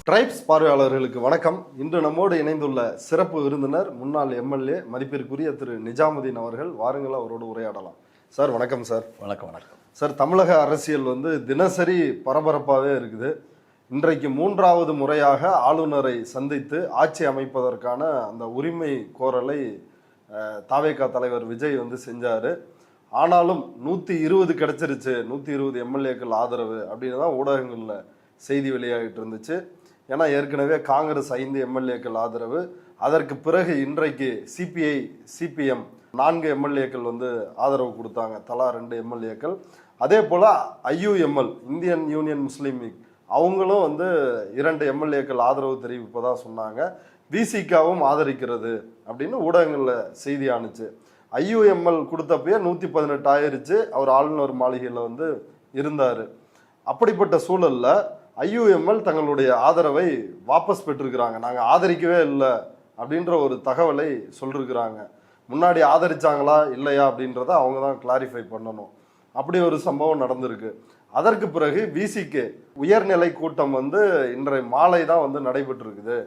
Tribes பார்வையாளர்களுக்கு வணக்கம். இன்று நம்மோடு இணைந்துள்ள சிறப்பு விருந்தினர் முன்னாள் எம்எல்ஏ மதிப்பிற்குரிய திரு நிஜாமுதீன் அவர்கள். வாருங்கள், அவரோடு உரையாடலாம். சார் வணக்கம். சார் வணக்கம். வணக்கம் சார். தமிழக அரசியல் தினசரி பரபரப்பாகவே இருக்குது. இன்றைக்கு 3வது முறையாக ஆளுநரை சந்தித்து ஆட்சி அமைப்பதற்கான அந்த உரிமை கோரலை தாவேகா தலைவர் விஜய் செஞ்சாரு. ஆனாலும் 120 கிடைச்சிருச்சு, 120 எம்எல்ஏக்கள் ஆதரவு அப்படின்னு தான் ஊடகங்களில் செய்தி வெளியாகிட்டு இருந்துச்சு. ஏன்னா ஏற்கனவே காங்கிரஸ் 5 எம்எல்ஏக்கள் ஆதரவு, அதற்கு பிறகு இன்றைக்கு சிபிஐ சிபிஎம் 4 எம்எல்ஏக்கள் ஆதரவு கொடுத்தாங்க, தலா 2 எம்எல்ஏக்கள். அதே போல் ஐயுஎம்எல் இந்தியன் யூனியன் முஸ்லீம் லீக் அவங்களும் 2 எம்எல்ஏக்கள் ஆதரவு தெரிவிப்பதாக சொன்னாங்க. விசிகாவும் ஆதரிக்கிறது அப்படின்னு ஊடகங்களில் செய்தி ஆணுச்சு. ஐயுஎம்எல் கொடுத்தப்பயே 118 ஆயிருச்சு. அவர் ஆளுநர் மாளிகையில் இருந்தார். அப்படிப்பட்ட சூழலில் ஐயுஎம்எல் தங்களுடைய ஆதரவை வாபஸ் பெற்றிருக்கிறாங்க. நாங்கள் ஆதரிக்கவே இல்லை அப்படின்ற ஒரு தகவலை சொல்லிருக்கிறாங்க. முன்னாடி ஆதரிச்சாங்களா இல்லையா அப்படின்றத அவங்க தான் கிளாரிஃபை பண்ணணும். அப்படி ஒரு சம்பவம் நடந்திருக்கு. அதற்கு பிறகு விசிகே உயர்நிலை கூட்டம் இன்றைய மாலை தான் நடைபெற்றிருக்குது.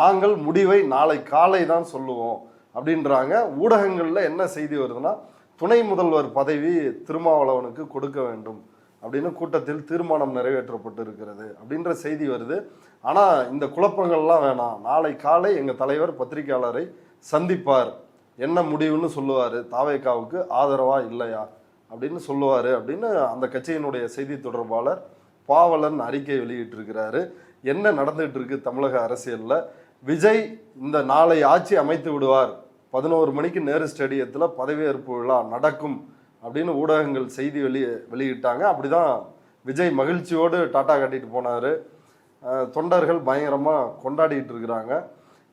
நாங்கள் முடிவை நாளை காலை தான் சொல்லுவோம் அப்படின்றாங்க. ஊடகங்களில் என்ன செய்தி வருதுன்னா, துணை முதல்வர் பதவி திருமாவளவனுக்கு கொடுக்க வேண்டும் அப்படின்னு கூட்டத்தில் தீர்மானம் நிறைவேற்றப்பட்டு இருக்கிறது அப்படின்ற செய்தி வருது. ஆனால் இந்த குழப்பங்கள்லாம் வேணாம், நாளை காலை எங்கள் தலைவர் பத்திரிகையாளரை சந்திப்பார், என்ன முடிவுன்னு சொல்லுவார், தாவேகாவுக்கு ஆதரவா இல்லையா அப்படின்னு சொல்லுவார் அப்படின்னு அந்த கட்சியினுடைய செய்தி தொடர்பாளர் பாவலன் அறிக்கை வெளியிட்டிருக்கிறாரு. என்ன நடந்துகிட்டு இருக்கு தமிழக அரசியலில்? விஜய் இந்த நாளை ஆட்சி அமைத்து விடுவார், 11 மணிக்கு நேரு ஸ்டேடியத்தில் பதவியேற்பு விழா நடக்கும் அப்படின்னு ஊடகங்கள் செய்தி வெளியிட்டாங்க. அப்படிதான் விஜய் மகிழ்ச்சியோடு டாட்டா கட்டிட்டு போனார். தொண்டர்கள் பயங்கரமாக கொண்டாடிட்டு இருக்கிறாங்க.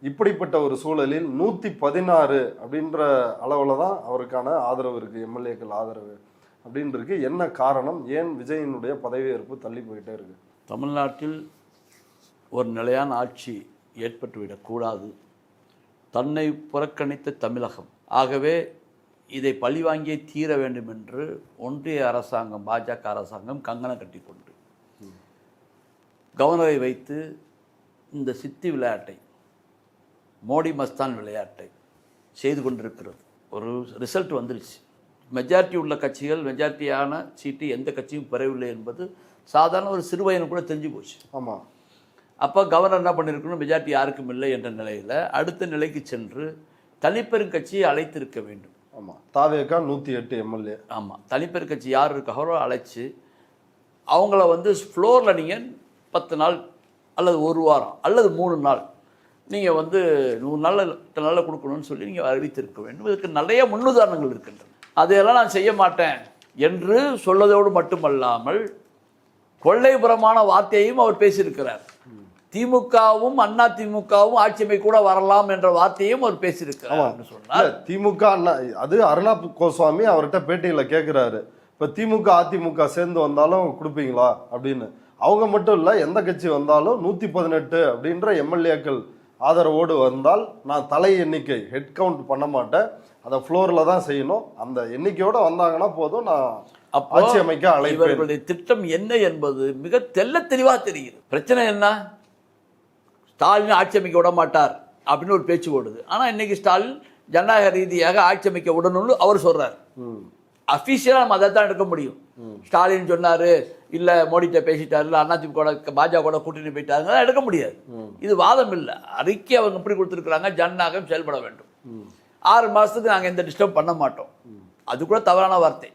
இப்படிப்பட்ட ஒரு சூழலில் 116 அப்படின்ற அளவில் தான் அவருக்கான ஆதரவு இருக்குது, எம்எல்ஏக்கள் ஆதரவு அப்படின்னு இருக்கு. என்ன காரணம்? ஏன் விஜயினுடைய பதவியேற்பு தள்ளி போயிட்டே இருக்கு? தமிழ்நாட்டில் ஒரு நிலையான ஆட்சி ஏற்பட்டுவிடக்கூடாது. தன்னை புறக்கணித்த தமிழகம், ஆகவே இதை பழிவாங்கியே தீர வேண்டும் என்று ஒன்றிய அரசாங்கம், பாஜக அரசாங்கம் கங்கணம் கட்டி கொண்டு கவர்னரை வைத்து இந்த சித்தி விளையாட்டை, மோடி மஸ்தான் விளையாட்டை செய்து கொண்டிருக்கிறது. ஒரு ரிசல்ட் வந்துருச்சு. மெஜாரிட்டி உள்ள கட்சிகள் மெஜாரிட்டியான சீட்டு எந்த கட்சியும் பெறவில்லை என்பது சாதாரண ஒரு சிறுவயனும் கூட தெரிஞ்சு போச்சு. ஆமாம். அப்போ கவர்னர் என்ன பண்ணியிருக்கணும், மெஜாரிட்டி யாருக்கும் இல்லை என்ற நிலையில் அடுத்த நிலைக்கு சென்று தனிப்பெரும் கட்சியை அழைத்திருக்க வேண்டும். ஆமாம். தாவேகா 108 எம்எல்ஏ. ஆமாம். தனிப்பெரும் கட்சி யார் இருக்காரோ அழைச்சி அவங்கள ஃப்ளோரில் நீங்கள் 10 நாள் அல்லது 1 வாரம் அல்லது 3 நாள் நீங்கள் 100 நாள் 10 நாளில் கொடுக்கணும்னு சொல்லி நீங்கள் அறிவித்திருக்க வேண்டும். இதுக்கு நிறைய முன்னுதாரணங்கள் இருக்கின்றன. அதையெல்லாம் நான் செய்ய மாட்டேன் என்று சொல்லதோடு மட்டுமல்லாமல் கொள்ளைப்புறமான வார்த்தையையும் அவர் பேசியிருக்கிறார். திமுகவும் அண்ணா திமுகவும் ஆட்சிமை கூட வரலாம் என்ற வார்த்தையும் அவர் பேசியிருக்கிறார். சொன்னார் திமுக அது அருணா கோஸ்வாமி அவர்கிட்ட பேட்டியில் கேட்குறாரு, இப்போ திமுக அதிமுக சேர்ந்து வந்தாலும் கொடுப்பீங்களா அப்படின்னு. அவங்க மட்டும் இல்லை, எந்த கட்சி வந்தாலும் 118 அப்படின்ற எம்எல்ஏக்கள் ஆதரவோடு வந்தால் நான் தலை எண்ணிக்கை ஹெட் கவுண்ட் பண்ண மாட்டேன், அதை ஃப்ளோரில் தான் செய்யணும், அந்த எண்ணிக்கையோடு வந்தாங்கன்னா போதும், நான் ஆட்சி அமைக்க அழைப்பேன். இவர்களுடைய திட்டம் என்ன என்பது மிக தெல்ல தெளிவாக தெரியுது. பிரச்சனை என்ன? ஸ்டாலின் ஆட்சி அமைக்க விட மாட்டார் அப்படின்னு ஒரு பேச்சு ஓடுது. ஆனால் இன்னைக்கு ஸ்டாலின் ஜனநாயக ரீதியாக ஆட்சி அமைக்க விடணும்னு அவர் சொல்றார். அஃபீஷியலாக நம்ம அதை தான் எடுக்க முடியும். ஸ்டாலின் சொன்னார், இல்லை மோடிட்ட பேசிட்டாரு, இல்லை அதிமுக பாஜக கூட கூட்டணி போயிட்டாருங்க, எடுக்க முடியாது. இது வாதம் இல்லை, அறிக்கை அவங்க எப்படி கொடுத்துருக்குறாங்க, ஜனநாயகம் செயல்பட வேண்டும். 6 மாதத்துக்கு நாங்கள் எந்த டிஸ்டர்ப் பண்ண மாட்டோம். அது கூட தவறான வார்த்தை.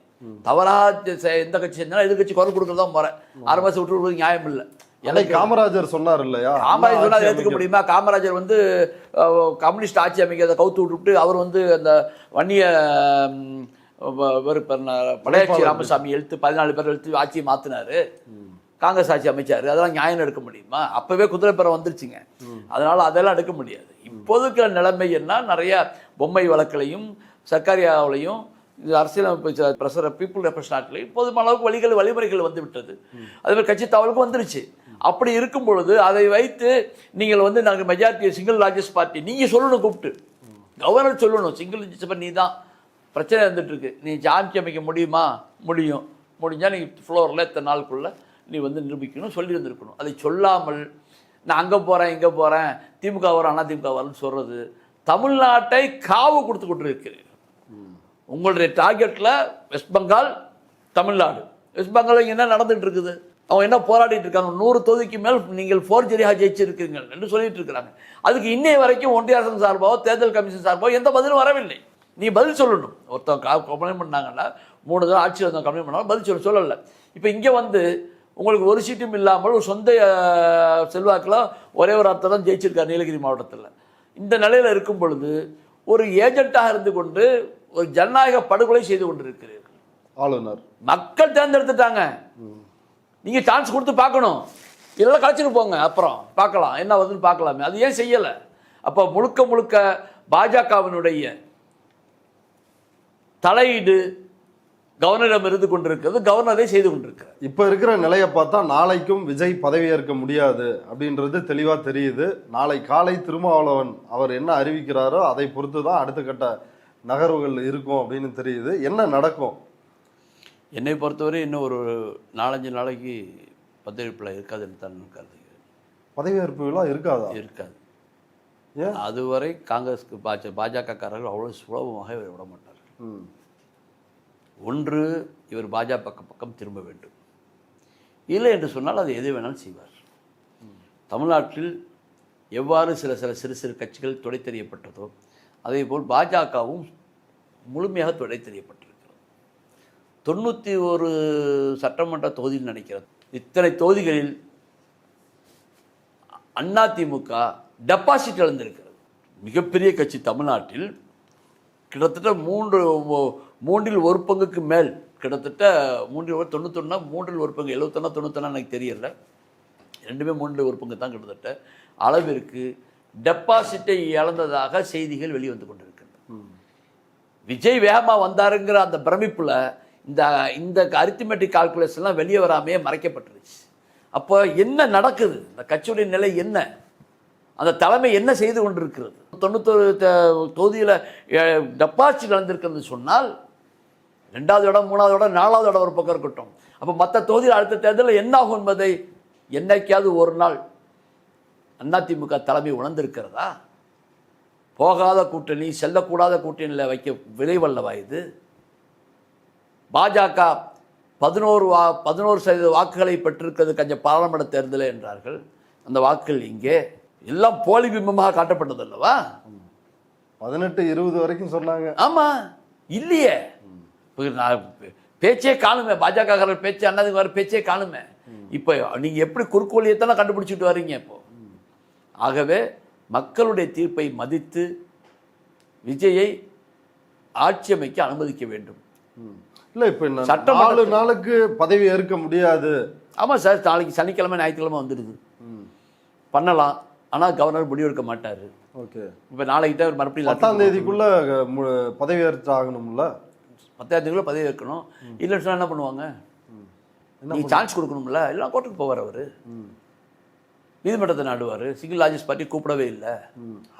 தவறாக எந்த கட்சி செஞ்சாலும் எதிர்கட்சி குரல் கொடுக்குறதா முறை. 6 மாதம் விட்டு கொடுக்குறது நியாயம் இல்லை. காமராஜர் சொன்னார் இல்லையா? காமராஜர் சொன்னார், ஏற்றுக்க முடியுமா? காமராஜர் கம்யூனிஸ்ட் ஆட்சி அமைக்கிறத கவுத்து விட்டுவிட்டு அவர் அந்த வன்னிய படையாட்சி ராமசாமி எழுத்து 14 பேர் எழுத்து ஆட்சியை மாற்றினாரு, காங்கிரஸ் ஆட்சி அமைச்சாரு. அதெல்லாம் நியாயம் எடுக்க முடியுமா? அப்பவே குதிரைப்பெறம் வந்துருச்சுங்க. அதனால அதெல்லாம் எடுக்க முடியாது. இப்போதுக்கு நிலைமை என்ன, நிறைய பொம்மை வழக்கிலையும் சர்க்காரியாவிலையும் அரசியலமைப்பு பிரசர பீப்புள் ரெப்ரசன்டேட்டிவ் போதுமான அளவுக்கு வழிமுறைகள் வந்து விட்டது. அதே மாதிரி கட்சி தவறுக்கும் வந்துருச்சு. அப்படி இருக்கும் பொழுது அதை வைத்து நீங்கள் நாங்கள் மெஜாரிட்டி சிங்கிள் லார்ஜஸ்ட் பார்ட்டி நீங்கள் சொல்லணும், கூப்பிட்டு கவர்னர் சொல்லணும், சிங்கிள் லார்ஜஸ்ட் நீ தான் பிரச்சனை வந்துட்டு இருக்கு, நீ ஆட்சி அமைக்க முடியுமா? முடியும், முடிஞ்சால் நீ ஃப்ளோரில் இத்தனை நாளுக்குள்ள நீ நிரூபிக்கணும் சொல்லி இருந்திருக்கணும். அதை சொல்லாமல் நான் அங்கே போகிறேன் இங்கே போகிறேன் திமுக வரும் அதிமுக வரும்னு சொல்கிறது தமிழ்நாட்டை காவு கொடுத்து கொண்டு இருக்கிறீர்கள். உங்களுடைய டார்கெட்டில் வெஸ்ட் பெங்கால் தமிழ்நாடு. வெஸ்ட் பெங்கால் என்ன நடந்துட்டு இருக்குது, அவங்க என்ன போராடிட்டு இருக்காங்க, 100 தொகுதிக்கு மேல் நீங்கள் ஃபோர்ஜரியாக ஜெயிச்சிருக்கீர்கள் என்று சொல்லிட்டு இருக்கிறாங்க. அதுக்கு இன்னைய வரைக்கும் ஒன்றிய அரசு சார்பாக தேர்தல் கமிஷன் சார்பாக எந்த பதிலும் வரவில்லை. நீ பதில் சொல்லணும். ஒருத்தவங்க கம்ப்ளைண்ட் பண்ணாங்கன்னா 3 தடவை ஆட்சியில் வந்து கம்ப்ளைண்ட் பண்ணாலும் பதில் சொல்லலை. இப்போ இங்கே வந்து உங்களுக்கு ஒரு சீட்டும் இல்லாமல் ஒரு சொந்த செல்வாக்கில் ஒரே ஒரு அர்த்தம் தான் ஜெயிச்சிருக்கார் நீலகிரி மாவட்டத்தில். இந்த நிலையில் இருக்கும் பொழுது ஒரு ஏஜென்ட்டாக இருந்து கொண்டு ஒரு ஜனநாயக படுகொலை செய்து கொண்டிருக்கிறீர்கள். ஆளுநர் மக்கள் தேர்ந்தெடுத்துட்டாங்க, நீங்க சான்ஸ் கொடுத்து பார்க்கணும். இதெல்லாம் கழிச்சுட்டு போங்க, அப்புறம் பார்க்கலாம் என்ன வருதுன்னு பார்க்கலாமே. அது ஏன் செய்யலை? அப்போ முழுக்க முழுக்க பாஜகவினுடைய தலையீடு கவர்னரிடம் இருந்து கொண்டிருக்கிறது, கவர்னரே செய்து கொண்டிருக்கிறார். இப்ப இருக்கிற நிலையை பார்த்தா நாளைக்கும் விஜய் பதவியேற்க முடியாது அப்படின்றது தெளிவா தெரியுது. நாளை காலை திருமாவளவன் அவர் என்ன அறிவிக்கிறாரோ அதை பொறுத்து தான் அடுத்த கட்ட நகர்வுகள் இருக்கும் அப்படின்னு தெரியுது. என்ன நடக்கும்? என்னை பொறுத்தவரை இன்னும் ஒரு 4-5 நாளைக்கு பதவியேற்பில் இருக்காதுன்னு தான் கருதுகிறேன். பதவியேற்பு விழா இருக்காதா? இருக்காது. ஏன்? அதுவரை காங்கிரஸ்க்கு பாஜகக்காரர்கள் அவ்வளோ சுலபமாக இவரை விட மாட்டார்கள். ஒன்று, இவர் பாஜக பக்கம் திரும்ப வேண்டும். இல்லை என்று சொன்னால் அது எது வேணாலும் செய்வார். தமிழ்நாட்டில் எவ்வாறு சில சிறு சிறு கட்சிகள் துடைத்தெறியப்பட்டதோ அதே போல் பாஜகவும் முழுமையாக துடைத்தெறியப்பட்டிருக்கிறது. 91 சட்டமன்ற தொகுதியில் நினைக்கிறது. இத்தனை தொகுதிகளில் அதிமுக டெபாசிட் இழந்திருக்கிறது. மிகப்பெரிய கட்சி தமிழ்நாட்டில் கிட்டத்தட்ட 3 1 பங்குக்கு மேல், கிட்டத்தட்ட 91 3 1 பங்கு, 71 91 எனக்கு தெரியல, ரெண்டுமே 3 1 பங்கு தான் கிட்டத்தட்ட அளவிற்கு டெபாசிட்டை இழந்ததாக செய்திகள் வெளிவந்து கொண்டிருக்கின்றன. விஜய் வேகமாக வந்தாருங்கிற அந்த பிரமிப்பில் இந்த அரித்மெட்டிக் கால்குலேஷன்லாம் வெளியே வராமையே மறைக்கப்பட்டுருச்சு. அப்போ என்ன நடக்குது, இந்த கட்சியுடைய நிலை என்ன, அந்த தலைமை என்ன செய்து கொண்டிருக்கிறது? 91 தொகுதியில் டெபாசிட் இழந்திருக்கிறது சொன்னால் 2வது இடம் 3வது இடம் 4வது இடம் ஒரு பக்கம் இருக்கட்டும். அப்போ மற்ற தொகுதியில் அடுத்த தேர்தலில் என்ன ஆகும் என்பதை என்னைக்காவது ஒரு நாள் அதிமுக தலைமை உணர்ந்திருக்கிறதா? போகாத கூட்டணி, செல்லக்கூடாத கூட்டணியில் வைக்க விளைவல்லவா இது? பாஜக 11% வாக்குகளை பெற்றிருக்கிறது கொஞ்சம் பாராளுமன்ற தேர்தல் என்றார்கள். அந்த வாக்குகள் இங்கே எல்லாம் போலி பிம்பமாக காட்டப்பட்டது அல்லவா? 18-20 வரைக்கும் சொன்னாங்க. ஆமா, இல்லையே, பேச்சே காணுமே. பாஜக பேச்சு, அண்ணாதிமுக பேச்சே காணுமே. இப்போ நீங்க எப்படி குறுக்கு வழியத்தானே கண்டுபிடிச்சிட்டு வர்றீங்க இப்போ. ஆகவே மக்களுடைய தீர்ப்பை மதித்து விஜயை ஆட்சி அமைக்க அனுமதிக்க வேண்டும். இல்லை, இப்போ 4 நாளுக்கு பதவி ஏற்க முடியாது. ஆமாம் சார், நாளைக்கு சனிக்கிழமை ஞாயிற்றுக்கிழமை வந்துடுது, பண்ணலாம். ஆனால் கவர்னர் முடிவெடுக்க மாட்டார். ஓகே, இப்போ நாளைக்கு தான் மறுபடியும் 10ஆம் தேதிக்குள்ள பதவி ஏற்று ஆகணும்ல. 10ஆம் தேதிக்குள்ள பதவி ஏற்கணும். இல்லைன்னு சொன்னால் என்ன பண்ணுவாங்க? நீங்கள் சான்ஸ் கொடுக்கணும்ல. இல்லை, கோர்ட்டுக்கு போவார் அவர், நீதிமன்றத்தை நாடுவார். சிங்கிள் லார்ஜஸ்ட் பார்ட்டி கூப்பிடவே இல்லை.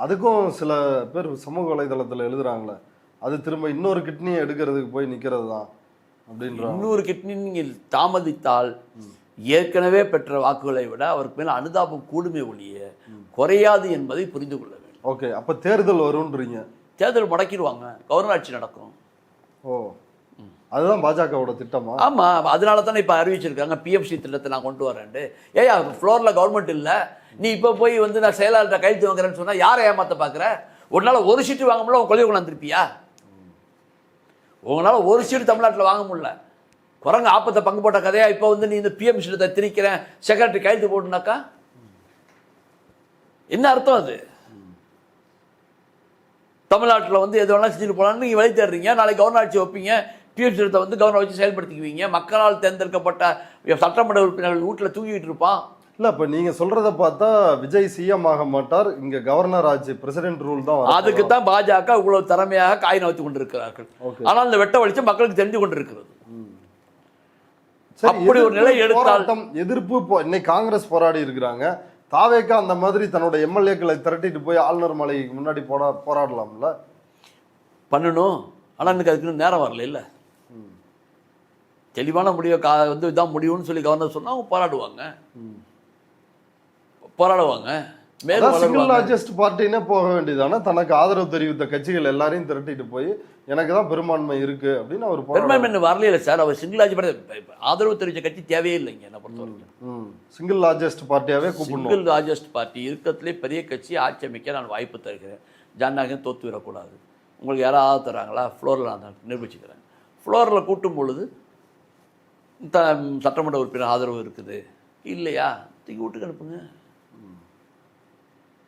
அதுக்கும் சில பேர் சமூக வலைதளத்தில் எழுதுறாங்களே, அது திரும்ப இன்னொரு கிட்னியை எடுக்கிறதுக்கு போய் நிற்கிறது தான் அப்படின்ற. இன்னொரு கிட்னி நீங்கள் தாமதித்தால் ஏற்கனவே பெற்ற வாக்குகளை விட அவருக்கு மேலே அனுதாபம் கூடுமே ஒழிய குறையாது என்பதை புரிந்து கொள்ள வேண்டும். ஓகே, அப்போ தேர்தல் வரும்ன்றீங்க. தேர்தல் முடக்கிடுவாங்க, கவர்னர் ஆட்சி நடக்கும். ஓ, அதுதான் பாஜகவோட திட்டமா? ஆமாம், அதனால தானே இப்போ அறிவிச்சிருக்காங்க பிஎம்சி திட்டத்தை நான் கொண்டு வரேன்ட்டு. ஏயா ஃப்ளோரில் கவர்மெண்ட் இல்லை, நீ இப்போ போய் வந்து நான் செயலாளர்கிட்ட கையெழுத்து வாங்குறேன்னு சொன்னால் யாரை ஏமாற்ற பார்க்குற? உன்னால் ஒரு சீட்டு வாங்க முடியல, உன் கொள்கை கொண்டாந்துருப்பியா? உங்களால் ஒரு சீட்டு தமிழ்நாட்டில் வாங்க முடியல, குரங்கு ஆப்பத்தை பங்கு போட்ட கதையா? இப்போ வந்து நீ இந்த பிஎம்சி திட்டத்தை திரிக்கிறேன், செக்ரட்டரி கையெழுத்து போட்டுனாக்கா என்ன அர்த்தம்? அது தமிழ்நாட்டில் வந்து எது வேணாலும் செஞ்சுட்டு போகலான்னு நீங்கள் வழி தேடுறீங்க. நாளைக்கு கவர்னர் ஆட்சி வைப்பீங்க, பிஎம்சி திட்டத்தை வந்து கவர்னர் வச்சு செயல்படுத்திக்குவீங்க. மக்களால் தேர்ந்தெடுக்கப்பட்ட சட்டமன்ற உறுப்பினர்கள் வீட்டில் தூங்கிட்டு இருப்பான். இல்லை, இப்போ நீங்கள் சொல்கிறத பார்த்தா விஜய் சிஎம் ஆக மாட்டார், இங்கே கவர்னர் ஆட்சி, பிரசிடென்ட் ரூல் தான். அதுக்கு தான் பாஜக இவ்வளவு திறமையாக காய் நகர்த்தி கொண்டிருக்கிறார்கள். ஆனால் இந்த வெட்ட வெளிச்சம் மக்களுக்கு தெரிஞ்சு கொண்டிருக்கிறது. அப்படி ஒரு நிலை எடுத்தால் எதிர்ப்பு. இன்னைக்கு காங்கிரஸ் போராடி இருக்கிறாங்க, தாவேக்கா அந்த மாதிரி தன்னோட எம்எல்ஏக்களை திரட்டிட்டு போய் ஆளுநர் மாளிகைக்கு முன்னாடி போராடலாம்ல. பண்ணணும். ஆனால் எனக்கு அதுக்கு நேரம் வரல. இல்லை, தெளிவான முடிவை வந்து இதான் முடிவுன்னு சொல்லி கவர்னர் சொன்னால் அவங்க போராடுவாங்க. போராடுவாங்க, மேலும் சிங்கிள் வளருவாங்க. லார்ஜஸ்ட் பார்ட்டினே போக வேண்டியதானே, தனக்கு ஆதரவு தெரிவித்த கட்சிகள் எல்லாரையும் திரட்டிட்டு போய் எனக்கு தான் பெரும்பான்மை இருக்கு அப்படின்னு அவர் பெரும்பான்மை வரல சார். அவர் சிங்கிள் ஆதரவு தெரிவித்த கட்சி தேவையே இல்லைங்க என்ன பொறுத்தவரைக்கும். சிங்கிள் லார்ஜஸ்ட் பார்ட்டியாவே கூப்பிடணும். சிங்கிள் லார்ஜஸ்ட் பார்ட்டி இருக்கிறதுலே பெரிய கட்சி ஆட்சி அமைக்க நான் வாய்ப்பு தருகிறேன். ஜனநாயகம் தோற்று விடக்கூடாது. உங்களுக்கு யாராவது தராங்களா? ஃப்ளோரில் நான் நிரூபிச்சுக்கிறேன். ஃப்ளோரில் கூட்டும் பொழுது சட்டமன்ற உறுப்பினர் ஆதரவு இருக்குது இல்லையா, தூக்கி வீட்டுக்கு அனுப்புங்க.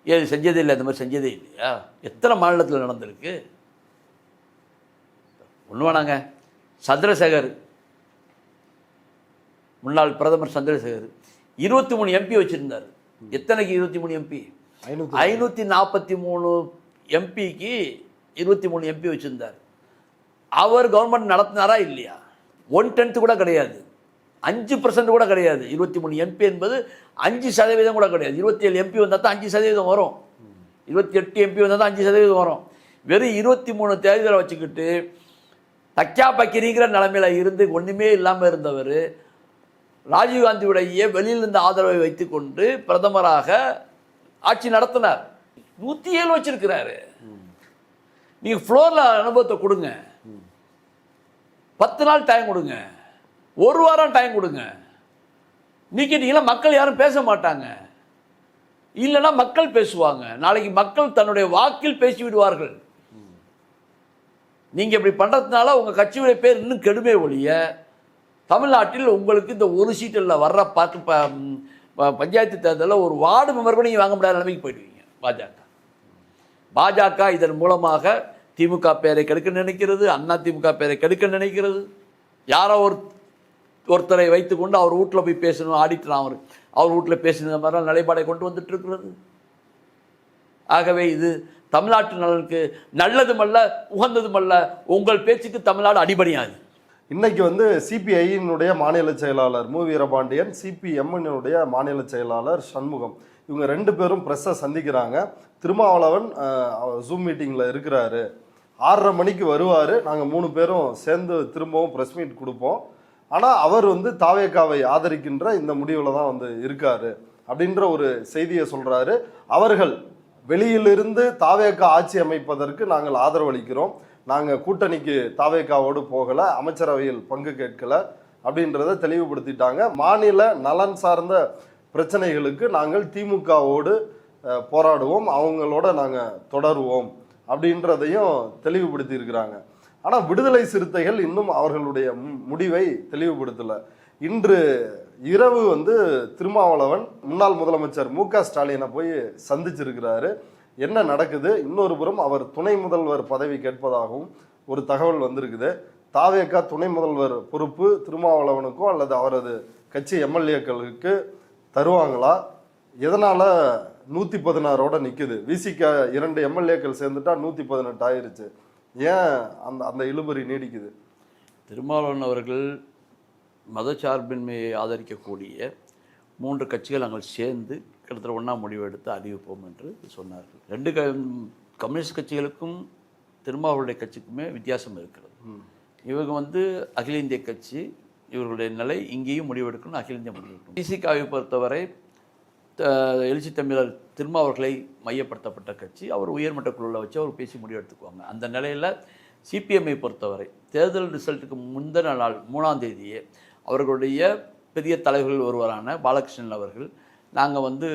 ஏது செஞ்சதே இல்லை, இந்த மாதிரி செஞ்சதே இல்லையா? எத்தனை மாநிலத்தில் நடந்திருக்கு? ஒன்று வேணாங்க, சந்திரசேகர், முன்னாள் பிரதமர் சந்திரசேகர் 23 எம்பி வச்சிருந்தார். எத்தனைக்கு 23 எம்பி? 543 எம்பிக்கு 23 எம்பி வச்சிருந்தார். அவர் கவர்மெண்ட் நடத்தினாரா இல்லையா? 1/10 கூட கிடையாது, 5% கூட கிடையாது. 23 எம்பி என்பது 5% கூட கிடையாது. 27 எம்பி வந்தால் தான் 5% வரும், 28 எம்பி வந்தால் தான் 5% வரும். வெறும் 23 தேர்தலை வச்சுக்கிட்டு தக்கா பக்கிரிங்கிற நிலைமையில இருந்து ஒன்றுமே இல்லாமல் இருந்தவர் ராஜீவ்காந்தியுடைய வெளியிலிருந்த ஆதரவை வைத்துக்கொண்டு பிரதமராக ஆட்சி நடத்தினார். 107 வச்சிருக்கிறாரு. நீங்கள் ஃப்ளோரில் அனுபவத்தை கொடுங்க, 10 நாள் டைம் கொடுங்க, 1 வாரம் டைம் கொடுங்க. நீக்கிட்டீங்களா மக்கள் யாரும் பேச மாட்டாங்க. இல்லைன்னா மக்கள் பேசுவாங்க. நாளைக்கு மக்கள் தன்னுடைய வாக்கில் பேசி விடுவார்கள். நீங்க இப்படி பண்றதுனால உங்க கட்சியுடைய பேர் இன்னும் கெடுமே ஒழிய தமிழ்நாட்டில் உங்களுக்கு இந்த ஒரு சீட்டில் வர்ற பார்த்து பஞ்சாயத்து தேர்தலில் ஒரு வார்டு மெம்பர் கூட நீங்கள் வாங்க முடியாத நிலைமைக்கு போயிடுவீங்க. பாஜக இதன் மூலமாக திமுக பேரை கெடுக்க நினைக்கிறது, அண்ணா திமுக பேரை கெடுக்க நினைக்கிறது. யாரோ ஒருத்தரை வைத்துக்கொண்டு அவர் வீட்டில் போய் பேசணும், ஆடிட்டர் அவர் வீட்டில் பேசின மாதிரிலாம் நிலைப்பாடை கொண்டு வந்துட்டு இருக்கிறது. ஆகவே இது தமிழ்நாட்டு நலனுக்கு நல்லதுமல்ல, உகந்ததுமல்ல. உங்கள் பேச்சுக்கு தமிழ்நாடு அடிபணியாது. இன்னைக்கு வந்து சிபிஐயினுடைய மாநில செயலாளர் மு வீரபாண்டியன், சிபிஎம்னுடைய மாநில செயலாளர் சண்முகம், இவங்க 2 பேரும் ப்ரெஸ்ஸை சந்திக்கிறாங்க. திருமாவளவன் ஜூம் மீட்டிங்கில் இருக்கிறாரு, 6:30 மணிக்கு வருவார், நாங்கள் 3 பேரும் சேர்ந்து திரும்பவும் ப்ரெஸ் மீட் கொடுப்போம். ஆனால் அவர் வந்து தாவேகாவை ஆதரிக்கின்ற இந்த முடிவில் தான் வந்து இருக்காரு அப்படின்ற ஒரு செய்தியை சொல்கிறாரு. அவர்கள் வெளியிலிருந்து தாவேகா ஆட்சி அமைப்பதற்கு நாங்கள் ஆதரவளிக்கிறோம், நாங்கள் கூட்டணிக்கு தாவேகாவோடு போகலை, அமைச்சரவையில் பங்கு கேட்கலை அப்படின்றத தெளிவுபடுத்திட்டாங்க. மாநில நலன் சார்ந்த பிரச்சனைகளுக்கு நாங்கள் திமுகவோடு போராடுவோம், அவங்களோட நாங்கள் தொடருவோம் அப்படின்றதையும் தெளிவுபடுத்தி இருக்கிறாங்க. ஆனால் விடுதலை சிறுத்தைகள் இன்னும் அவர்களுடைய முடிவை தெளிவுபடுத்தலை. இன்று இரவு வந்து திருமாவளவன் முன்னாள் முதலமைச்சர் மு.க. ஸ்டாலினை போய் சந்திச்சிருக்கிறாரு. என்ன நடக்குது? இன்னொரு புறம் அவர் துணை முதல்வர் பதவி கேட்பதாகவும் ஒரு தகவல் வந்திருக்குது. தாவேகா துணை முதல்வர் பொறுப்பு திருமாவளவனுக்கோ அல்லது அவரது கட்சி எம்எல்ஏக்களுக்கு தருவாங்களா? எதனால 116ஓட நிற்குது? விசிக 2 எம்எல்ஏக்கள் சேர்ந்துட்டா 118 ஆயிருச்சு. ஏன் அந்த இழுபறி நீடிக்குது? திருமாவளவன் அவர்கள் மதச்சார்பின்மையை ஆதரிக்கக்கூடிய 3 கட்சிகள் நாங்கள் சேர்ந்து கிட்டத்தட்ட ஒன்றா முடிவெடுத்து அறிவிப்போம் என்று சொன்னார்கள். 2 கம்யூனிஸ்ட் கட்சிகளுக்கும் திருமாவளவனுடைய கட்சிக்குமே வித்தியாசம் இருக்கிறது. இவங்க வந்து அகில இந்திய கட்சி, இவர்களுடைய நிலை இங்கேயும் முடிவெடுக்கணும், அகில இந்திய முடிவெடுக்கணும். விசிகாவை பொறுத்தவரை எழுச்சி தமிழர் திருமாவர்களை மையப்படுத்தப்பட்ட கட்சி, அவர் உயர்மட்ட குழுவில் வச்சு அவர் பேசி முடிவெடுத்துக்குவாங்க. அந்த நிலையில் சிபிஎம்ஐ பொறுத்தவரை தேர்தல் ரிசல்ட்டுக்கு முந்தின நாள் 3ஆம் தேதியே அவர்களுடைய பெரிய தலைவர்கள் ஒருவரான பாலகிருஷ்ணன் அவர்கள், நாங்கள் வந்து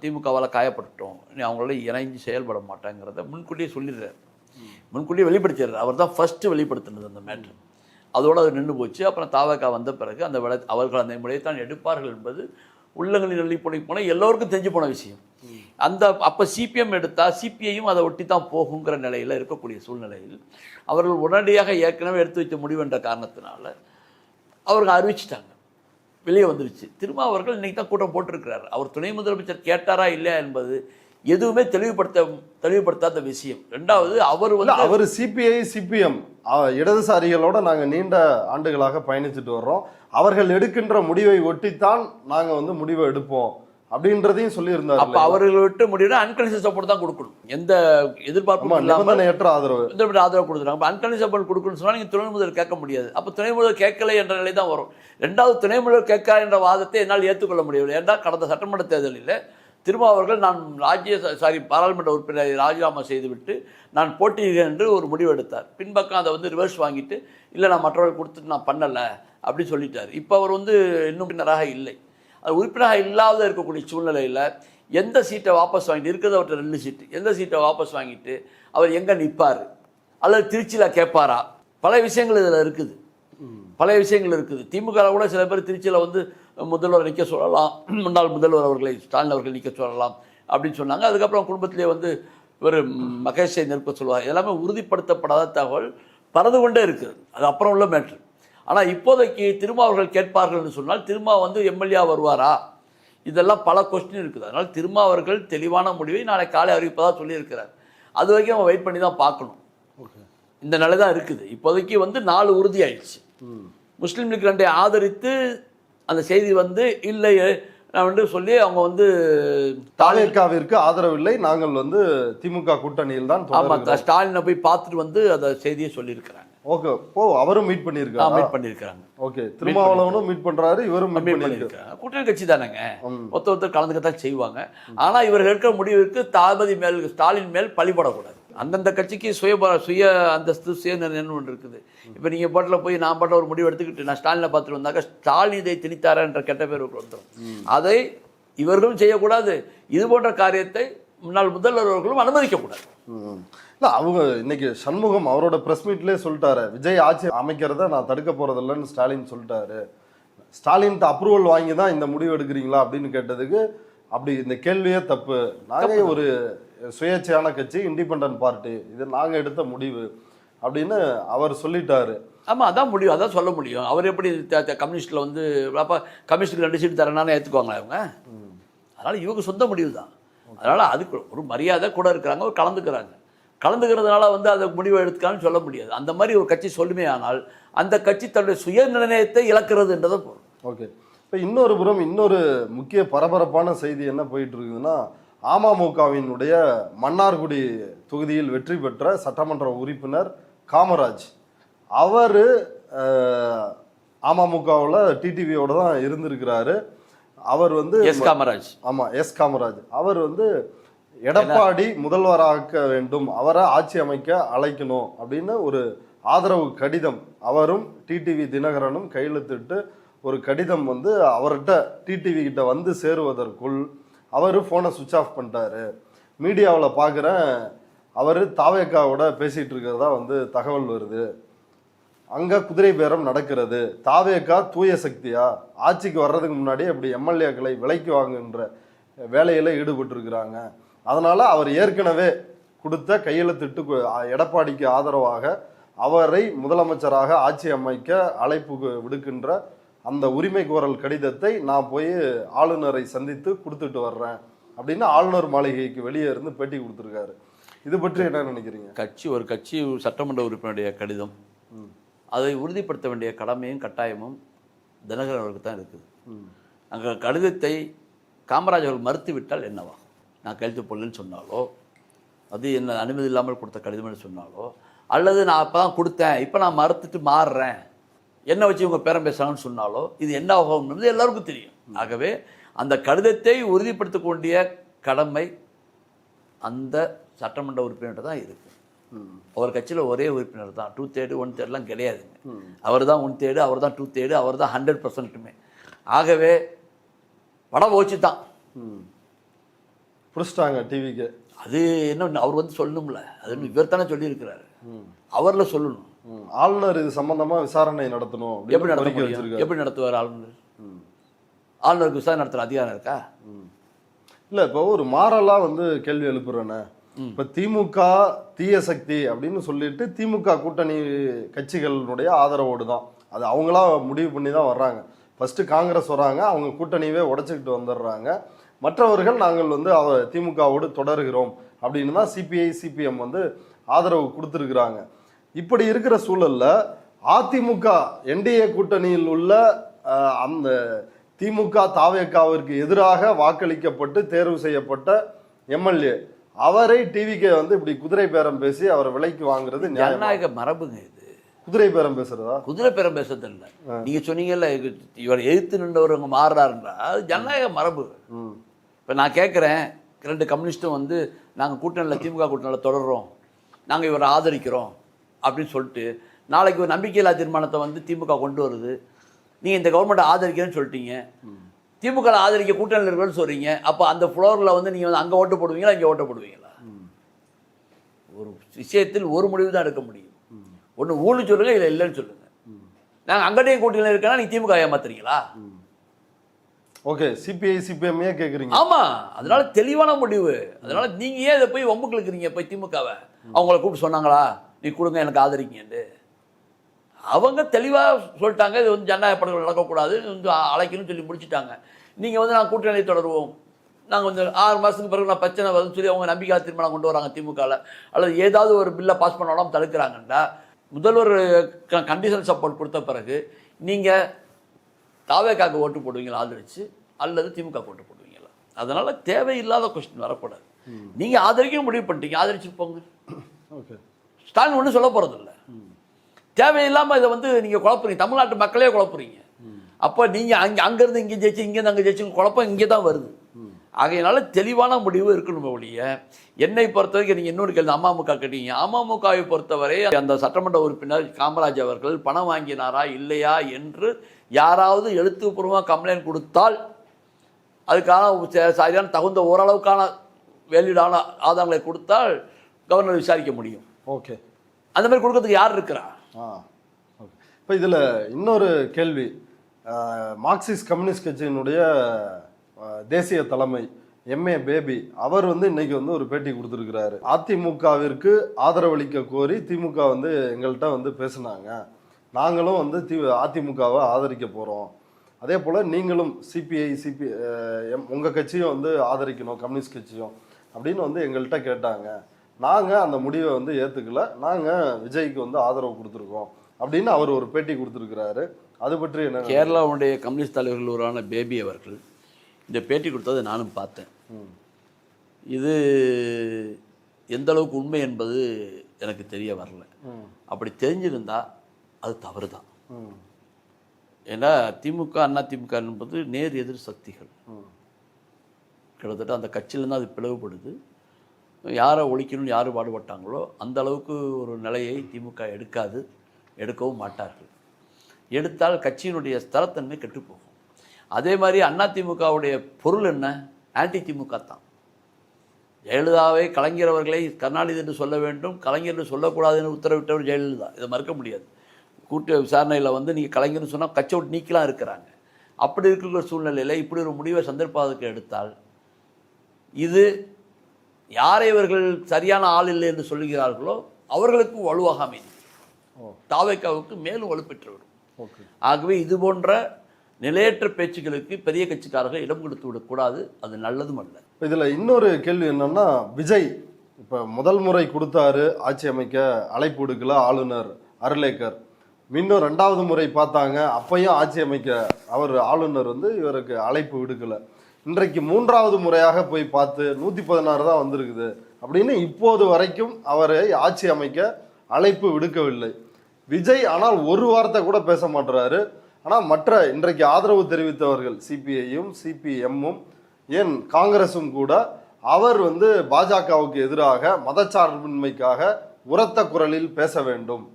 திமுகவால் காயப்பட்டுட்டோம், அவங்களோட இணைஞ்சு செயல்பட மாட்டேங்கிறத முன்கூட்டியே சொல்லிடுறாரு, முன்கூட்டியே வெளிப்படுத்திடுறாரு. அவர் தான் ஃபஸ்ட்டு வெளிப்படுத்தினது அந்த மேட்ரு. அதோடு அது நின்று போச்சு. அப்புறம் தாவேகா வந்த பிறகு அந்த அவர்கள் அந்த முறையை தான் எடுப்பார்கள் என்பது உள்ளங்களில் அள்ளி போன எல்லோருக்கும் தெரிஞ்சு போன விஷயம். அப்போ சிபிஎம் எடுத்தால் சிபிஐயும் அதை ஒட்டி தான் போகுங்கிற நிலையில் இருக்கக்கூடிய சூழ்நிலையில் அவர்கள் உடனடியாக ஏற்கனவே எடுத்து வைத்த முடிவு என்ற காரணத்தினால அவர்கள் அறிவிச்சிட்டாங்க, வெளியே வந்துருச்சு. திரும்ப அவர்கள் இன்னைக்கு தான் கூட்டம் போட்டிருக்கிறார். அவர் துணை முதலமைச்சர் கேட்டாரா இல்லையா என்பது எதுவுமே தெளிவுபடுத்தாத விஷயம். 2வது அவர் சிபிஐ சிபிஎம் இடதுசாரிகளோட நாங்கள் நீண்ட ஆண்டுகளாக பயணிச்சுட்டு வர்றோம், அவர்கள் எடுக்கின்ற முடிவை ஒட்டித்தான் நாங்கள் வந்து முடிவை எடுப்போம் அப்படின்றதையும் சொல்லியிருந்தாரு. அப்ப அவர்களை விட்டு முடியும்னா அன்கண்டிஷனல் சப்போர்ட் தான் கொடுக்கணும். எந்த எதிர்பார்ப்பும் இல்லாம நிபந்தனையற்ற ஆதரவு ஆதரவு கொடுத்துருக்காங்க. அப்ப அன்கண்டிஷனல் சப்போர்ட் கொடுக்கணும்னு சொன்னா நீங்க துணை முதல்வர் கேட்க முடியாது. அப்ப துணை முதல்வர் கேட்கலை என்ற நிலை தான் வரும். ரெண்டாவது, துணை முதல்வர் கேட்க என்ற வாதத்தை என்னால் ஏற்றுக்கொள்ள முடியவில்லை. ஏன்னா கடந்த சட்டமன்ற தேர்தலில் திருமாவர்கள் நான் பாராளுமன்ற உறுப்பினரை ராஜினாமா செய்துவிட்டு நான் போட்டியிடுகிறேன் என்று ஒரு முடிவு எடுத்தார். பின்பக்கம் அதை வந்து ரிவர்ஸ் வாங்கிட்டு இல்லை நான் மற்றவர்கள் கொடுத்துட்டு நான் பண்ணலை அப்படின்னு சொல்லிட்டார். இப்போ அவர் வந்து இன்னும் உறுப்பினராக இல்லை. அது உறுப்பினராக இல்லாத இருக்கக்கூடிய சூழ்நிலையில் எந்த சீட்டை வாபஸ் வாங்கிட்டு இருக்கிறத அவர்கிட்ட 2 சீட்டு, எந்த சீட்டை வாபஸ் வாங்கிட்டு அவர் எங்கே நிற்பார் அல்லது திருச்சியில் கேட்பாரா, பல விஷயங்கள் இதில் இருக்குது. பல விஷயங்கள் இருக்குது. திமுக கூட சில பேர் திருச்சியில் வந்து முதல்வர் நிற்க சொல்லலாம், முன்னாள் முதல்வர் அவர்களை ஸ்டாலின் அவர்கள் நிற்க சொல்லலாம் அப்படின்னு சொன்னாங்க. அதுக்கப்புறம் குடும்பத்திலே வந்து ஒரு மகேஷை நிற்க சொல்லுவாங்க. எல்லாமே உறுதிப்படுத்தப்படாத தகவல் பறந்து கொண்டே இருக்குது. அது அப்புறம் உள்ள மேட்ரு. ஆனால் இப்போதைக்கு திருமாவர்கள் கேட்பார்கள்னு சொன்னால் திருமா வந்து எம்எல்ஏ வருவாரா, இதெல்லாம் பல கொஸ்டின் இருக்குது. அதனால் திருமாவர்கள் தெளிவான முடிவை நாளை காலை அறிவிப்பதாக சொல்லியிருக்கிறார். அது வரைக்கும் அவன் வெயிட் பண்ணி தான் பார்க்கணும். இந்த நிலை தான் இருக்குது. இப்போதைக்கு வந்து 4 உறுதி ஆயிடுச்சு. முஸ்லீம் லீக் 2 ஆதரித்து அந்த செய்தி வந்து இல்லை வந்து சொல்லி அவங்க வந்து தாவேகாவிற்கு ஆதரவில்லை, நாங்கள் வந்து திமுக கூட்டணியில் தான். ஆமாம், ஸ்டாலினை போய் பார்த்துட்டு வந்து அந்த செய்தியை சொல்லியிருக்கிறாங்க. ஓகே, அவரும் மீட் பண்ணியிருக்காங்க. ஓகே, திருமாவளவனும் மீட் பண்றாரு, இவரும் மீட் பண்ணியிருக்காங்க. கூட்டணி கட்சி தானேங்க, ஒருத்தர் கலந்துக்கத்தான் செய்வாங்க. ஆனா இவர் எடுக்கிற முடிவுக்கு தளபதி மேல் ஸ்டாலின் மேல் பழிபடக்கூடாது. அந்தந்த கட்சிக்கு சுய அந்தஸ்து சுயநிர்ணயம் ஒன்று இருக்குது. இப்போ நீங்கள் பாட்டில் போய் நான் பாட்டில் ஒரு முடிவு எடுத்துக்கிட்டு நான் ஸ்டாலினை பார்த்துட்டு வந்தாக்க ஸ்டாலின் இதை திணித்தாரா என்ற கெட்ட பேர் வந்துடும். அதை இவர்களும் செய்யக்கூடாது. இது போன்ற காரியத்தை முன்னாள் முதல்வர் அவர்களும் அனுமதிக்கக்கூடாது. இல்லை, அவங்க இன்னைக்கு சண்முகம் அவரோட ப்ரெஸ் மீட்லேயே சொல்லிட்டாரு, விஜய் ஆட்சி அமைக்கிறத நான் தடுக்க போறதில்லைன்னு ஸ்டாலின் சொல்லிட்டாரு. ஸ்டாலின்ட்டு அப்ரூவல் வாங்கி தான் இந்த முடிவு எடுக்கிறீங்களா அப்படின்னு கேட்டதுக்கு அப்படி இந்த கேள்வியே தப்பு, நாங்கள் ஒரு சுயேட்சையான கட்சி, இண்டிபெண்டன்ட் பார்ட்டி, இது நாங்கள் எடுத்த முடிவு அப்படின்னு அவர் சொல்லிட்டாரு. ஆமாம், அதான் முடியும், அதான் சொல்ல முடியும். அவர் எப்படி கம்யூனிஸ்டில் வந்து அப்போ கம்யூனிஸ்டுக்கு 2 சீட்டு தரேனானே ஏற்றுக்குவாங்களா அவங்க? அதனால் இவங்க சொந்த முடிவு தான். அதனால் அதுக்கு ஒரு மரியாதை கூட இருக்கிறாங்க, ஒரு கலந்துக்கிறதுனால வந்து அதை முடிவை எடுத்துக்கான்னு சொல்ல முடியாது. அந்த மாதிரி ஒரு கட்சி சொல்லுமே, ஆனால் அந்த கட்சி தன்னுடைய சுய நிர்ணயத்தை இழக்கிறதுன்றதை போகும். ஓகே, இப்போ இன்னொரு புறம் இன்னொரு முக்கிய பரபரப்பான செய்தி என்ன போயிட்டு இருக்குதுன்னா, அமமுகவினுடைய மன்னார்குடி தொகுதியில் வெற்றி பெற்ற சட்டமன்ற உறுப்பினர் காமராஜ், அவர் அமமுகவில் டிடிவியோட தான் இருந்திருக்கிறாரு. அவர் வந்து காமராஜ், ஆமாம் காமராஜ், அவர் வந்து எடப்பாடி முதல்வராக்க வேண்டும், அவரை ஆட்சி அமைக்க அழைக்கணும் அப்படின்னு ஒரு ஆதரவு கடிதம் அவரும் டிடிவி தினகரனும் கையெழுத்திட்டு ஒரு கடிதம் வந்து அவர்கிட்ட டிடிவி கிட்ட வந்து சேருவதற்குள் அவர் ஃபோனை சுவிட்ச் ஆஃப் பண்ணிட்டாரு. மீடியாவில் பார்க்குறேன் அவர் தாவேக்காவோட பேசிகிட்டு இருக்கிறதா வந்து தகவல் வருது. அங்கே குதிரை பேரம் நடக்கிறது. தாவேக்கா தூய சக்தியா, ஆட்சிக்கு வர்றதுக்கு முன்னாடி அப்படி எம்எல்ஏக்களை விலைக்கு வாங்குன்ற வேலையில் ஈடுபட்டிருக்கிறாங்க. அதனால் அவர் ஏற்கனவே கொடுத்த கையெழுத்திட்டு எடப்பாடிக்கு ஆதரவாக அவரை முதலமைச்சராக ஆட்சி அமைக்க அழைப்பு விடுக்கின்ற அந்த உரிமை கோரல் கடிதத்தை நான் போய் ஆளுநரை சந்தித்து கொடுத்துட்டு வர்றேன் அப்படின்னு ஆளுநர் மாளிகைக்கு வெளியே இருந்து பேட்டி கொடுத்துருக்காரு. இது பற்றி என்ன நினைக்கிறீங்க? ஒரு கட்சி சட்டமன்ற உறுப்பினருடைய கடிதம், அதை உறுதிப்படுத்த வேண்டிய கடமையும் கட்டாயமும் தினகரன் அவருக்கு தான் இருக்குது. அங்கே கடிதத்தை காமராஜ் அவர்கள் மறுத்துவிட்டால் என்னவா? நான் கையெழுத்து போடலன்னு சொன்னாலோ, அது என்ன அனுமதி இல்லாமல் கொடுத்த கடிதம்னு சொன்னாலோ, அல்லது நான் அப்போ தான் கொடுத்தேன் இப்போ நான் மறுத்துட்டு மாறுறேன் என்ன வச்சு இவங்க பேரம் பேசுகிறாங்கன்னு சொன்னாலோ, இது என்ன ஆகும்னு எல்லாருக்கும் தெரியும். ஆகவே அந்த கடிதத்தை உறுதிப்படுத்தக்கூடிய கடமை அந்த சட்டமன்ற உறுப்பினர் தான் இருக்குது. அவர் கட்சியில் ஒரே உறுப்பினர் தான், 2/3 1/3 கிடையாதுங்க. அவர் தான் 1/3, அவர் தான் 2/3, அவர் தான் 100%. ஆகவே படம் போச்சு தான் புடிச்சிட்டாங்க டிவிக்கு. அது என்ன அவர் வந்து சொல்லணும்ல, அது இவர் தானே சொல்லியிருக்கிறாரு, அவரில் சொல்லணும். ஆளுநர் இது சம்பந்தமா விசாரணை நடத்தணும். எப்படி நடத்துவார் ஆளுநர்? ஆளுநருக்கு விசாரணை நடத்துற அதிகாரம் இருக்கா? இல்ல, இப்போ ஒரு மாறலா வந்து கேள்வி எழுப்புறேன்னு, இப்ப திமுக தீய சக்தி அப்படின்னு சொல்லிட்டு திமுக கூட்டணி கட்சிகளுடைய ஆதரவோடு தான், அது அவங்களா முடிவு பண்ணி தான் வர்றாங்க. ஃபர்ஸ்ட் காங்கிரஸ் வராங்க, அவங்க கூட்டணியவே உடைச்சிக்கிட்டு வந்துடுறாங்க. மற்றவர்கள் நாங்கள் வந்து திமுகவோடு தொடர்கிறோம் அப்படின்னு தான் சிபிஐ சிபிஎம் வந்து ஆதரவு கொடுத்துருக்குறாங்க. இப்படி இருக்கிற சூழல்ல அதிமுக என்டிஏ கூட்டணியில் உள்ள அந்த திமுக தாவேகாவிற்கு எதிராக வாக்களிக்கப்பட்டு தேர்வு செய்யப்பட்ட எம்எல்ஏ அவரை டிவிகே வந்து இப்படி குதிரை பேரம் பேசி அவரை விலைக்கு வாங்குறது நியாயமா? ஜனநாயக மரபுங்க இது. குதிரை பேரம் பேசுறதா? குதிரை பேரம் பேசுறது இல்லை. நீங்க சொன்னீங்கல்ல இவர் எதிர்த்து நின்றவங்க மாறுறாருன்றா, அது ஜனநாயக மரபு. இப்போ நான் கேட்குறேன், 2 கம்யூனிஸ்ட்டும் வந்து நாங்கள் கூட்டணியில் திமுக கூட்டணியில் தொடர்றோம், நாங்கள் இவரை ஆதரிக்கிறோம் அப்படின்னு சொல்லிட்டு நாளைக்கு ஒரு நம்பிக்கையில்லா தீர்மானத்தை வந்து திமுக கொண்டு வருது, நீங்கள் இந்த கவர்மெண்ட்டை ஆதரிக்கிறேன்னு சொல்லிட்டீங்க, திமுக ஆதரிக்க கூட்டணியில் இருக்கிறேன்னு சொல்கிறீங்க, அப்போ அந்த ஃப்ளோரில் வந்து நீங்கள் வந்து அங்கே ஓட்டு போடுவீங்களா இங்கே ஓட்டு போடுவீங்களா? ஒரு விஷயத்தில் ஒரு முடிவு தான் எடுக்க முடியும். ஒன்று ஊழல் சொல்லுங்க, இல்லை இல்லைன்னு சொல்லுங்க. நாங்கள் அங்கடையும் கூட்டணியில் இருக்கேன்னா நீங்கள் திமுக ஏமாத்துறீங்களா? ஓகே, சிபிஐ சிபிஎம்ஏ கேட்குறீங்க. ஆமாம், அதனால தெளிவான முடிவு. அதனால நீங்கள் ஏன் இதை போய் வம்புக்கு இழுக்கிறீங்க? போய் திமுகவை அவங்கள கூப்பிட்டு சொன்னாங்களா நீ கொடுங்க எனக்கு ஆதரிங்கன்னு? அவங்க தெளிவாக சொல்லிட்டாங்க, இது வந்து ஜனநாயக படங்கள் நடக்கக்கூடாது, வந்து அழைக்கணும்னு சொல்லி முடிச்சுட்டாங்க. நீங்கள் வந்து நாங்கள் கூட்டணியை தொடருவோம், நாங்கள் வந்து 6 மாதத்துக்கு பிறகு நான் பிரச்சனை வருதுன்னு சொல்லி அவங்க நம்பிக்கை தீர்மானம் கொண்டு வராங்க திமுகவில், அல்லது ஏதாவது ஒரு பில்லை பாஸ் பண்ணாலும் தடுக்கிறாங்கண்டா, முதல்வர் கண்டிஷன் சப்போர்ட் கொடுத்த பிறகு நீங்கள் தாவேகாக்கு ஓட்டு போடுவீங்களா ஆதரிச்சு, அல்லது திமுக ஓட்டு போடுவீங்களா? அதனால் தேவையில்லாத கொஸ்டின் வரக்கூடாது. நீங்கள் ஆதரிக்க முடிவு பண்ணிட்டீங்க, ஆதரிச்சுட்டு போங்க. ஓகே, ஸ்டாலின் ஒன்றும் சொல்ல போகிறதில்ல. தேவையில்லாமல் இதை வந்து நீங்கள் குழப்புறீங்க, தமிழ்நாட்டு மக்களே குழப்புறீங்க. அப்போ நீங்கள் அங்கேருந்து இங்கே ஜெயிச்சு, இங்கேருந்து அங்கே ஜெயிச்சு, குழப்பம் இங்கே தான் வருது. ஆகையினால தெளிவான முடிவு இருக்கணும் ஒழிய, என்னை பொறுத்த வரைக்கும் நீங்கள் இன்னொரு கேள்வி அமமுக கேட்டீங்க. அமமுகவை பொறுத்தவரை அந்த சட்டமன்ற உறுப்பினர் காமராஜ் அவர்கள் பணம் வாங்கினாரா இல்லையா என்று யாராவது எழுத்துப்பூர்வமாக கம்ப்ளைண்ட் கொடுத்தால் அதுக்கான சரியான தகுந்த ஓரளவுக்கான வேலிடான ஆதாரங்களை கொடுத்தால் கவர்னர் விசாரிக்க முடியும். ஓகே, அந்த மாதிரி கொடுக்கறதுக்கு யார் இருக்கிறா? ஓகே. இப்போ இதில் இன்னொரு கேள்வி, மார்க்சிஸ்ட் கம்யூனிஸ்ட் கட்சியினுடைய தேசிய தலைமை எம்ஏ பேபி அவர் வந்து இன்னைக்கு வந்து ஒரு பேட்டி கொடுத்துருக்கிறாரு. அதிமுகவிற்கு ஆதரவளிக்க கோரி திமுக வந்து எங்கள்கிட்ட வந்து பேசுனாங்க, நாங்களும் வந்து அதிமுகவை ஆதரிக்க போகிறோம், அதே போல் நீங்களும் சிபிஐ உங்கள் கட்சியும் வந்து ஆதரிக்கணும், கம்யூனிஸ்ட் கட்சியும் அப்படின்னு வந்து எங்கள்கிட்ட கேட்டாங்க. நாங்கள் அந்த முடிவை வந்து ஏற்றுக்கல, நாங்கள் விஜய்க்கு வந்து ஆதரவு கொடுத்துருக்கோம் அப்படின்னு அவர் ஒரு பேட்டி கொடுத்துருக்கிறாரு. அது பற்றி என்ன? கேரளாவுடைய கம்யூனிஸ்ட் தலைவர்கள் ஒருவரான பேபி அவர்கள் இந்த பேட்டி கொடுத்ததை நானும் பார்த்தேன். இது எந்த அளவுக்கு உண்மை என்பது எனக்கு தெரிய வரல. அப்படி தெரிஞ்சிருந்தா அது தவறு தான். ஏன்னா திமுக அண்ணா திமுக என்பது நேர் எதிர் சக்திகள். கிட்டத்தட்ட அந்த கட்சியிலேருந்து அது பிளவுபடுது. யாரை ஒழிக்கணும்னு யார் பாடுபட்டாங்களோ அந்த அளவுக்கு ஒரு நிலையை திமுக எடுக்காது, எடுக்கவும் மாட்டார்கள். எடுத்தால் கட்சியினுடைய ஸ்திரத்தன்மை கெட்டுப்போகும். அதே மாதிரி அதிமுகவுடைய பொருள் என்ன? ஆன்டி திமுக தான். ஜெயலலிதாவை கலைஞர் அவர்களை கருணாநிதி என்று சொல்ல வேண்டும், கலைஞர் என்று சொல்லக்கூடாதுன்னு உத்தரவிட்டவர் ஜெயலலிதா. இதை மறுக்க முடியாது. கூட்டு விசாரணையில் வந்து நீங்கள் கலைஞர்னு சொன்னால் கட்சி விட்டு நீக்கலாம் இருக்கிறாங்க. அப்படி இருக்கிற சூழ்நிலையில் இப்படி ஒரு முடிவை சந்தர்ப்பத்துக்கு எடுத்தால் இது யாரை இவர்கள் சரியான ஆள் இல்லை என்று சொல்லுகிறார்களோ அவர்களுக்கு வலுவாக அமைதி, தாவேக்காவுக்கு மேலும் வலுப்பெற்றுவிடும். ஆகவே இது போன்ற நிலையற்ற பேச்சுக்களுக்கு பெரிய கட்சிக்காரர்கள் இடம் கொடுத்து விடக்கூடாது, அது நல்லதும் அல்ல. இதில் இன்னொரு கேள்வி என்னன்னா, விஜய் இப்போ முதல் முறை கொடுத்தாரு, ஆட்சி அமைக்க அழைப்பு விடுக்கல ஆளுநர் அர்லேக்கர். மீண்டும் 2வது முறை பார்த்தாங்க, அப்பையும் ஆட்சி அமைக்க அவர் ஆளுநர் வந்து இவருக்கு அழைப்பு விடுக்கல. இன்றைக்கு 3வது முறையாக போய் பார்த்து 116 தான் வந்திருக்குது அப்படின்னு இப்போது வரைக்கும் அவரை ஆட்சி அமைக்க அழைப்பு விடுக்கவில்லை விஜய். ஆனால் ஒரு வார்த்தை கூட பேச மாட்டுறாரு. ஆனால் மற்ற இன்றைக்கு ஆதரவு தெரிவித்தவர்கள் சிபிஐயும் சிபிஎம்மும் ஏன் காங்கிரஸும் கூட அவர் வந்து பாஜகவுக்கு எதிராக மதச்சார்பின்மைக்காக உரத்த குரலில் பேச வேண்டும்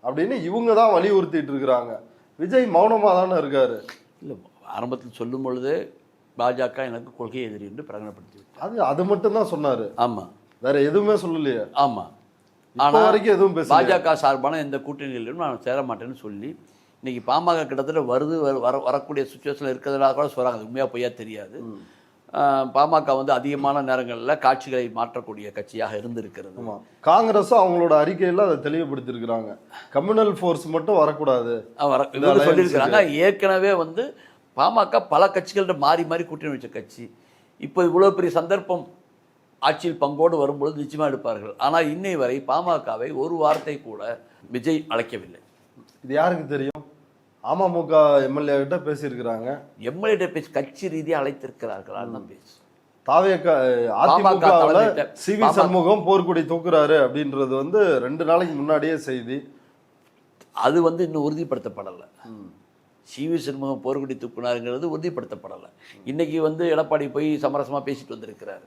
அப்படின்னு இவங்க தான் வலியுறுத்திட்டு இருக்கிறாங்க. விஜய் மௌனமாக தானே இருக்காரு. இல்லை, ஆரம்பத்தில் சொல்லும் பொழுது பாஜக எனக்கு கொள்கை எதிரி என்று பிரகடனப்படுத்தி அது மட்டும் தான் சொன்னாரு. ஆமாம், வேற எதுவுமே சொல்லலையே. ஆமாம், ஆனால் வரைக்கும் எதுவும் பேச பாஜக சார்பான எந்த கூட்டணிகளிலும் நான் சேர மாட்டேன்னு சொல்லி இன்னைக்கு பாமக கிட்டத்தட்ட வரக்கூடிய சுச்சுவேஷனில் இருக்கிறதுனால கூட சொல்கிறாங்க. அது உண்மையாக பொய்யா தெரியாது. பாமக வந்து அதிகமான நேரங்களில் காட்சிகளை மாற்றக்கூடிய கட்சியாக இருந்திருக்கிறது. காங்கிரஸும் அவங்களோட அறிக்கையில் அதை தெளிவுபடுத்தியிருக்கிறாங்க, கம்யூனல் ஃபோர்ஸ் மட்டும் வரக்கூடாது சொல்லியிருக்கிறாங்க. ஏற்கனவே வந்து பாமக பல கட்சிகள்கிட்ட மாறி மாறி கூட்டணி வச்ச கட்சி. இப்போ இவ்வளோ பெரிய சந்தர்ப்பம் ஆட்சியில் பங்கோடு வரும்பொழுது நிச்சயமாக எடுப்பார்கள். ஆனால் இன்னை வரை பாமகவை ஒரு வார்த்தை கூட விஜய் அழைக்கவில்லை. இது யாருக்கு தெரியும்? அமமுக எம்எல்ஏ கிட்ட பேசியிருக்கிறாங்க. எம்எல்ஏ பேசி கட்சி ரீதியாக அழைத்திருக்கிறார்கள். அதுதான் பேசு. அதிமுகவில் சிவி சண்முகம் போர்க்குடி தூக்குறாரு அப்படின்றது வந்து 2 நாளைக்கு முன்னாடியே செய்தி. அது வந்து இன்னும் உறுதிப்படுத்தப்படலை. சிவி சண்முகம் போர்க்குடி தூக்குனாருங்கிறது உறுதிப்படுத்தப்படலை. இன்னைக்கு வந்து எடப்பாடி போய் சமரசமாக பேசிட்டு வந்திருக்கிறார்.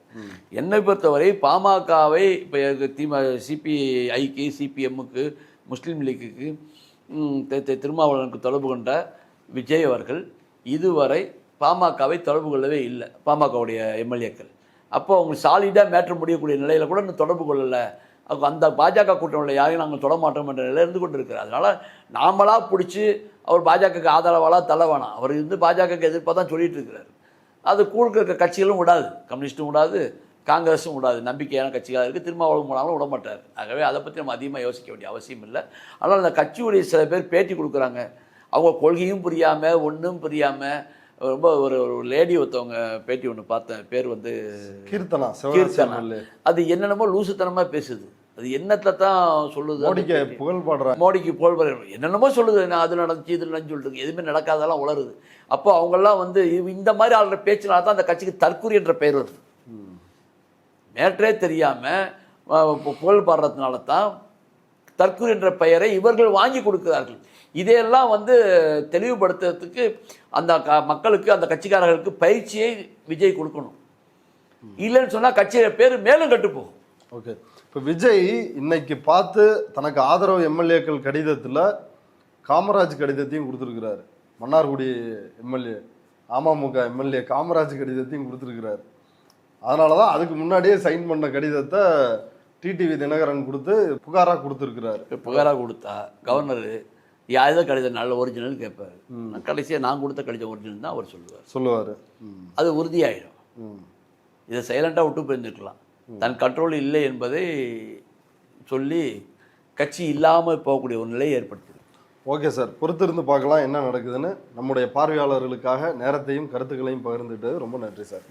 என்னை பொறுத்தவரை பாமகவை இப்போ சிபிஐக்கு, சிபிஎம்முக்கு, முஸ்லீம் லீக்குக்கு, திருமாவளவனுக்கு தொடர்பு கொண்ட விஜய் அவர்கள் இதுவரை பாமகவை தொடர்பு கொள்ளவே இல்லை. பாமகவுடைய எம்எல்ஏக்கள் அப்போ அவங்க சாலிடாக மேற்ற முடியக்கூடிய நிலையில் கூட இன்னும் தொடர்பு கொள்ளலை. அவங்க அந்த பாஜக கூட்டணியில் யாரையும் நாங்கள் தொட மாட்டோம் என்ற நிலையில் இருந்து கொண்டு இருக்கிறார். அதனால் நாமளாக பிடிச்சி அவர் பாஜகவுக்கு ஆதரவாளாக தள்ள வேணாம். அவர் வந்து பாஜகவுக்கு எதிர்ப்பாக தான் சொல்லிட்டு இருக்கிறார். அது கூட இருக்க கட்சிகளும் விடாது, கம்யூனிஸ்ட்டும் விடாது, காங்கிரஸும் விடாது. நம்பிக்கையான கட்சியாக இருக்குது. திருமாவளவன் போனாலும் விட மாட்டார். ஆகவே அதை பற்றி நம்ம அதிகமாக யோசிக்க வேண்டிய அவசியம் இல்லை. ஆனால் அந்த கட்சியுடைய சில பேர் பேட்டி கொடுக்குறாங்க. அவங்க கொள்கையும் புரியாமல், ஒன்றும் புரியாமல். ரொம்ப ஒரு லேடி ஒருத்தவங்க பேட்டி ஒன்று பார்த்தேன். பேர் வந்து கீர்த்தனா. அது என்னென்னமோ லூசுத்தனமாக பேசுது. அது என்னத்தை தான் சொல்லுது? மோடிக்கு புகழ் பாடுற என்னென்னமோ சொல்லுது. நான் அது நடந்துச்சு, இது நடந்து சொல்லிட்டு எதுவுமே நடக்காதெல்லாம் உளருது. அப்போ அவங்கெல்லாம் வந்து இந்த மாதிரி ஆளுற பேச்சுனால தான் அந்த கட்சிக்கு தற்கூரி என்ற பெயர் வருது. மேற்றே தெரியாமல் புகழ் பாடுறதுனால தான் தற்கூரி என்ற பெயரை இவர்கள் வாங்கி கொடுக்கிறார்கள். இதையெல்லாம் வந்து தெளிவுபடுத்துறதுக்கு அந்த மக்களுக்கு, அந்த கட்சிக்காரர்களுக்கு பயிற்சியை விஜய் கொடுக்கணும். இல்லைன்னு சொன்னால் கட்சியோட பேர் மேலும் கட்டுப்போகும். ஓகே, இப்போ விஜய் இன்னைக்கு பார்த்து தனக்கு ஆதரவு எம்எல்ஏக்கள் கடிதத்தில் காமராஜ் கடிதத்தையும் கொடுத்துருக்கிறாரு. மன்னார்குடி எம்எல்ஏ, அமமுக எம்எல்ஏ காமராஜ் கடிதத்தையும் கொடுத்துருக்கிறாரு. அதனால தான் அதுக்கு முன்னாடியே சைன் பண்ண கடிதத்தை டிடிவி தினகரன் கொடுத்து புகாராக கொடுத்துருக்கிறாரு. புகாராக கொடுத்தா கவர்னர் யாரோ கடிதம் நல்ல ஒரிஜினல் கேட்பார். கடைசியாக நான் கொடுத்த கடிதம் ஒரிஜினல் தான் அவர் சொல்லுவார். அது உறுதியாயிடும். இதை சைலண்டாக விட்டு போயிருந்துருக்கலாம். தன் கண்ட்ரோல் இல்லை என்பதை சொல்லி கட்சி இல்லாமல் போகக்கூடிய ஒரு நிலையை ஏற்படுத்திடும். ஓகே சார், பொறுத்திருந்து பார்க்கலாம் என்ன நடக்குதுன்னு. நம்முடைய பார்வையாளர்களுக்காக நேரத்தையும் கருத்துக்களையும் பகிர்ந்துட்டு ரொம்ப நன்றி சார்.